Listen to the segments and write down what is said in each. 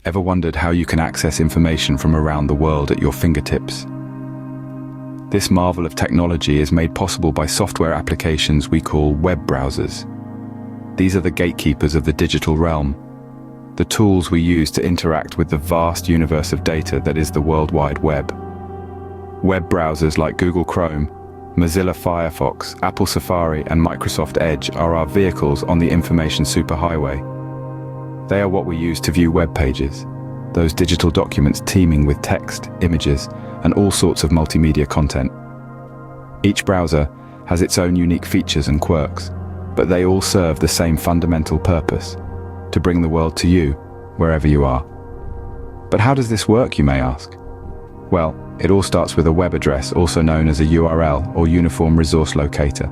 Ever wondered how you can access information from around the world at your fingertips? This marvel of technology is made possible by software applications we call web browsers. These are the gatekeepers of the digital realm, the tools we use to interact with the vast universe of data that is the World Wide Web. Web browsers like Google Chrome, Mozilla Firefox, Apple Safari, and Microsoft Edge are our vehicles on the information superhighway. They are what we use to view web pages, those digital documents teeming with text, images, and all sorts of multimedia content. Each browser has its own unique features and quirks, but they all serve the same fundamental purpose: to bring the world to you, wherever you are. But how does this work, you may ask? Well, it all starts with a web address, also known as a URL, or Uniform Resource Locator.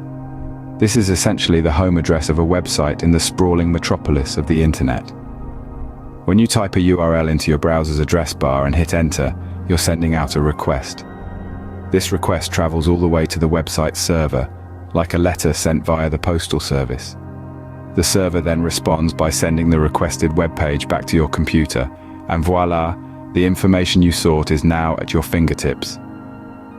This is essentially the home address of a website in the sprawling metropolis of the internet. When you type a URL into your browser's address bar and hit enter, you're sending out a request. This request travels all the way to the website's server, like a letter sent via the postal service. The server then responds by sending the requested web page back to your computer, and voila, the information you sought is now at your fingertips.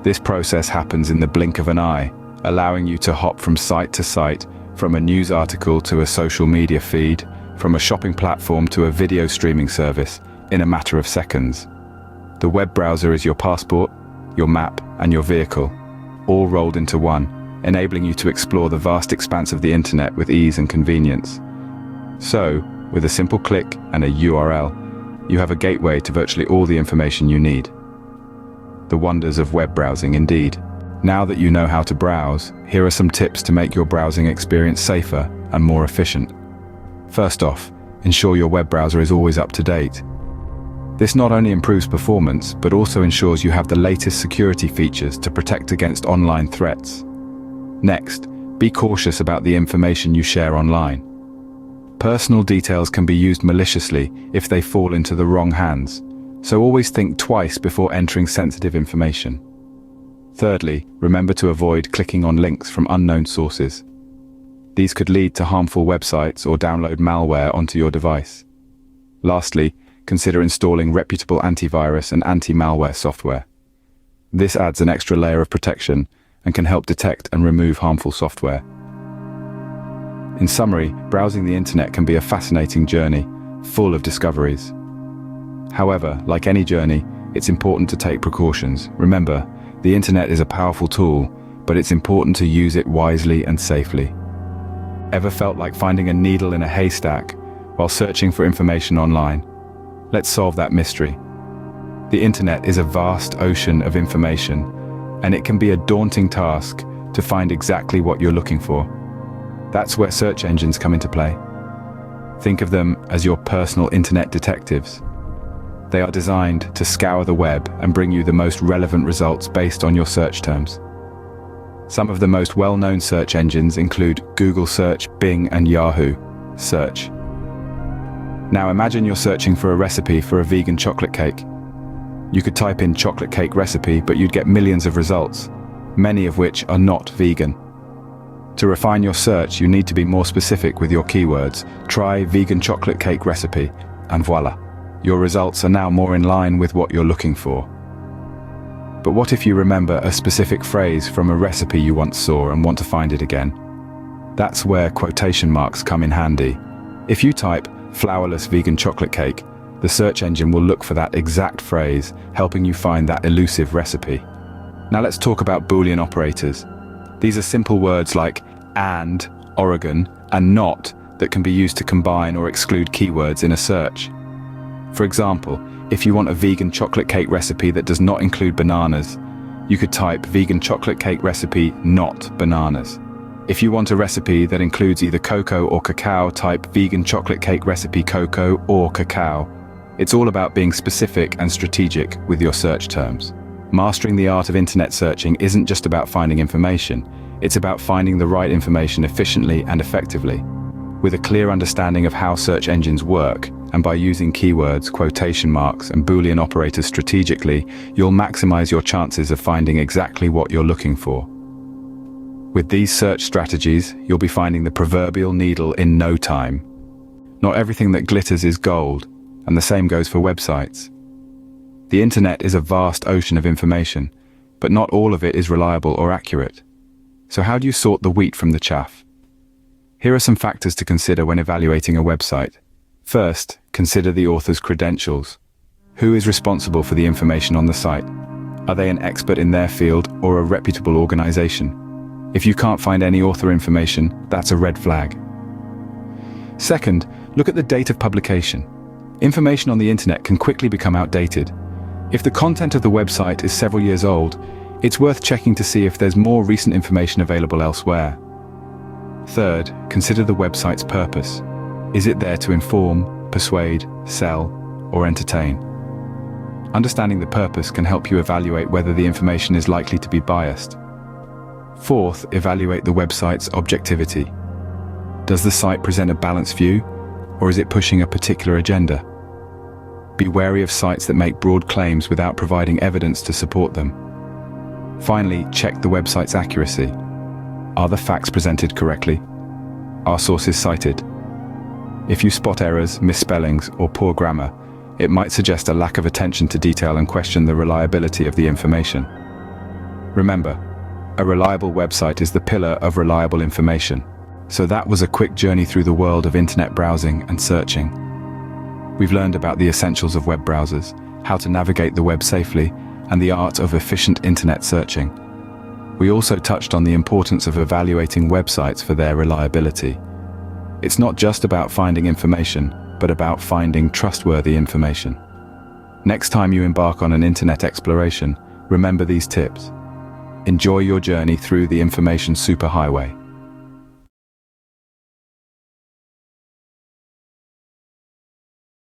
This process happens in the blink of an eye, allowing you to hop from site to site, from a news article to a social media feed, from a shopping platform to a video streaming service, in a matter of seconds. The web browser is your passport, your map, and your vehicle, all rolled into one, enabling you to explore the vast expanse of the internet with ease and convenience. So, with a simple click and a URL, you have a gateway to virtually all the information you need. The wonders of web browsing indeed. Now that you know how to browse, here are some tips to make your browsing experience safer and more efficient. First off, ensure your web browser is always up to date. This not only improves performance, but also ensures you have the latest security features to protect against online threats. Next, be cautious about the information you share online. Personal details can be used maliciously if they fall into the wrong hands, so always think twice before entering sensitive information. Thirdly, remember to avoid clicking on links from unknown sources. These could lead to harmful websites or download malware onto your device. Lastly, consider installing reputable antivirus and anti-malware software. This adds an extra layer of protection and can help detect and remove harmful software. In summary, browsing the internet can be a fascinating journey, full of discoveries. However, like any journey, it's important to take precautions. Remember, the internet is a powerful tool, but it's important to use it wisely and safely. Ever felt like finding a needle in a haystack while searching for information online? Let's solve that mystery. The internet is a vast ocean of information, and it can be a daunting task to find exactly what you're looking for. That's where search engines come into play. Think of them as your personal internet detectives. They are designed to scour the web and bring you the most relevant results based on your search terms. Some of the most well-known search engines include Google Search, Bing, and Yahoo Search. Now imagine you're searching for a recipe for a vegan chocolate cake. You could type in chocolate cake recipe, but you'd get millions of results, many of which are not vegan. To refine your search, you need to be more specific with your keywords. Try vegan chocolate cake recipe, and voila. Your results are now more in line with what you're looking for. But what if you remember a specific phrase from a recipe you once saw and want to find it again? That's where quotation marks come in handy. If you type flourless vegan chocolate cake, the search engine will look for that exact phrase, helping you find that elusive recipe. Now let's talk about Boolean operators. These are simple words like and, Oregon, and not that can be used to combine or exclude keywords in a search. For example, if you want a vegan chocolate cake recipe that does not include bananas, you could type vegan chocolate cake recipe not bananas. If you want a recipe that includes either cocoa or cacao, type vegan chocolate cake recipe cocoa or cacao. It's all about being specific and strategic with your search terms. Mastering the art of internet searching isn't just about finding information, it's about finding the right information efficiently and effectively. With a clear understanding of how search engines work, and by using keywords, quotation marks, and Boolean operators strategically, you'll maximize your chances of finding exactly what you're looking for. With these search strategies, you'll be finding the proverbial needle in no time. Not everything that glitters is gold, and the same goes for websites. The internet is a vast ocean of information, but not all of it is reliable or accurate. So how do you sort the wheat from the chaff? Here are some factors to consider when evaluating a website. First, consider the author's credentials. Who is responsible for the information on the site? Are they an expert in their field or a reputable organization? If you can't find any author information, that's a red flag. Second, look at the date of publication. Information on the internet can quickly become outdated. If the content of the website is several years old, it's worth checking to see if there's more recent information available elsewhere. Third, consider the website's purpose. Is it there to inform, persuade, sell, or entertain? Understanding the purpose can help you evaluate whether the information is likely to be biased. Fourth, evaluate the website's objectivity. Does the site present a balanced view, or is it pushing a particular agenda? Be wary of sites that make broad claims without providing evidence to support them. Finally, check the website's accuracy. Are the facts presented correctly? Are sources cited? If you spot errors, misspellings, or poor grammar, it might suggest a lack of attention to detail and question the reliability of the information. Remember, a reliable website is the pillar of reliable information. So that was a quick journey through the world of internet browsing and searching. We've learned about the essentials of web browsers, how to navigate the web safely, and the art of efficient internet searching. We also touched on the importance of evaluating websites for their reliability. It's not just about finding information, but about finding trustworthy information. Next time you embark on an internet exploration, remember these tips. Enjoy your journey through the information superhighway.